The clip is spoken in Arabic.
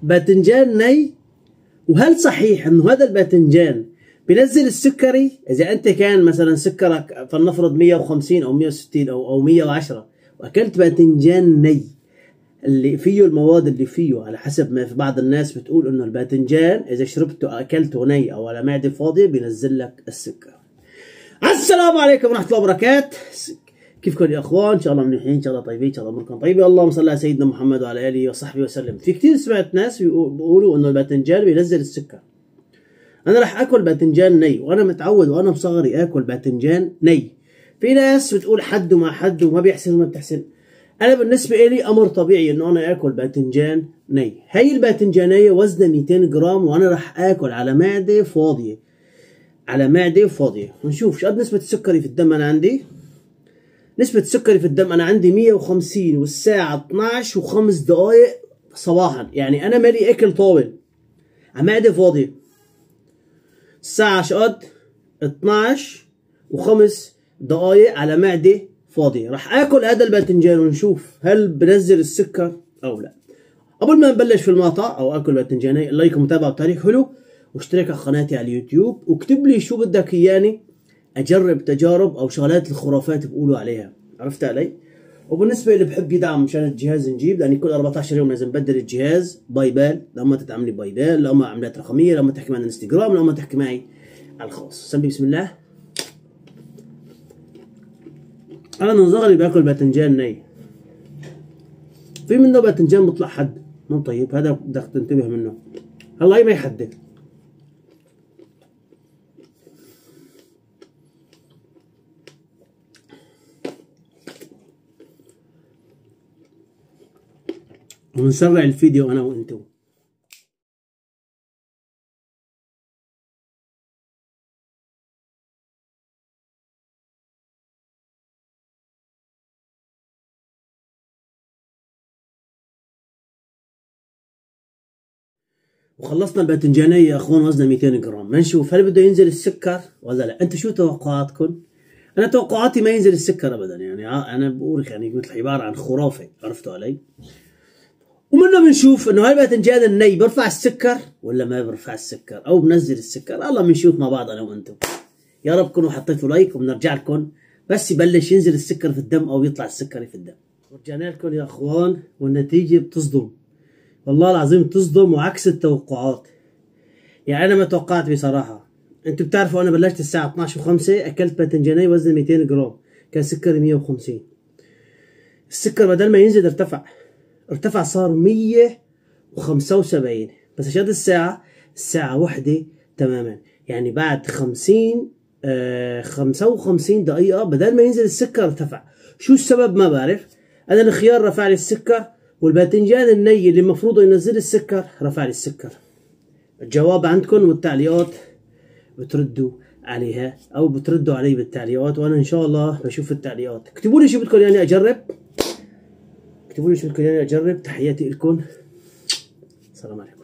باذنجان ني؟ وهل صحيح انه هذا الباذنجان بينزل السكري؟ اذا انت كان مثلا سكرك فلنفرض 150 او 160 او 110 واكلت باذنجان ني اللي فيه المواد اللي فيه، على حسب ما في بعض الناس بتقول انه الباذنجان اذا شربته اكلته ني او على معده فاضيه بينزل لك السكر. السلام عليكم ورحمه الله وبركاته. كيفكم يا اخوان؟ ان شاء الله منيحين، ان شاء الله طيبين، ان شاء الله اموركم طيبه. اللهم صل على سيدنا محمد وعلى اله وصحبه وسلم. في كثير سمعت ناس بيقولوا انه الباذنجان بينزل السكر. انا راح اكل باذنجان ني، وانا متعود وانا بصغري اكل باذنجان ني. في ناس بتقول حد وما حد وما بيحسن وما بتحسن. انا بالنسبه لي امر طبيعي انه انا اكل باذنجان ني. هي الباذنجانيه وزنها 200 جرام، وانا راح اكل على معده فاضيه. على معده فاضيه. ونشوف شو قد نسبه السكري في الدم. انا عندي نسبة السكري في الدم أنا عندي 150 والساعة 12 و5 دقايق صباحا، يعني أنا مالي أكل طاول على معدة فاضية. الساعة شقد 12 و5 دقايق على معدة فاضية. راح آكل هذا الباذنجان ونشوف هل بنزل السكر أو لا. قبل ما نبلش في المقطع أو آكل باذنجانية، لايك ومتابعة بتاريخ حلو، واشترك على قناتي على اليوتيوب، واكتب لي شو بدك إياني اجرب تجارب او شغلات الخرافات بيقولوا عليها، عرفت علي؟ وبالنسبه اللي بحب يدعم مشان الجهاز نجيب، لاني كل 14 يوم لازم بدل الجهاز. باي بال، لما تدعمني باي بال، لما عملات رقميه، لما تحكي معي على الانستغرام، لما تحكي معي على الخاص. سمي بسم الله. انا من صغري باكل باذنجان ني. في منه باذنجان بيطلع حد مو طيب، هذا بدك تنتبه منه. الله ما يحدد. ونسرع الفيديو انا وانتم. وخلصنا الباذنجانية يا اخوان، وزنها 200 جرام. نشوف هل بده ينزل السكر ولا لا. انتم شو توقعاتكم؟ انا توقعاتي ما ينزل السكر ابدا، يعني انا بقول يعني مثل عباره عن خرافه، عرفتوا علي؟ ومنه بنشوف انه هل الباذنجان الني بيرفع السكر ولا ما بيرفع السكر او بنزل السكر. الله بنشوف مع بعض انا وانتم. يا رب تكونوا حطيتوا لايك، وبنرجع لكم بس يبلش ينزل السكر في الدم او يطلع السكري في الدم. ورجعنا لكم يا اخوان، والنتيجه بتصدم، والله العظيم تصدم وعكس التوقعات. يعني انا ما توقعت بصراحه. انتم بتعرفوا انا بلشت الساعه 12 و5، اكلت باذنجانيه وزن 200 جرام، كان سكري 150. السكر بدل ما ينزل ارتفع صار 175. بس عشان الساعه 1 تماما، يعني بعد 55 دقيقه بدل ما ينزل السكر ارتفع. شو السبب ما بعرف. انا الخيار رفع لي السكر، والباذنجان الني اللي المفروض ينزل السكر رفع لي السكر. الجواب عندكم والتعليقات بتردوا عليها، او بتردوا علي بالتعليقات، وانا ان شاء الله بشوف التعليقات. اكتبوا لي شو بدكم يعني اجرب، اكتبوا لي شو بدكم يعني اجرب. تحياتي لكم، السلام عليكم.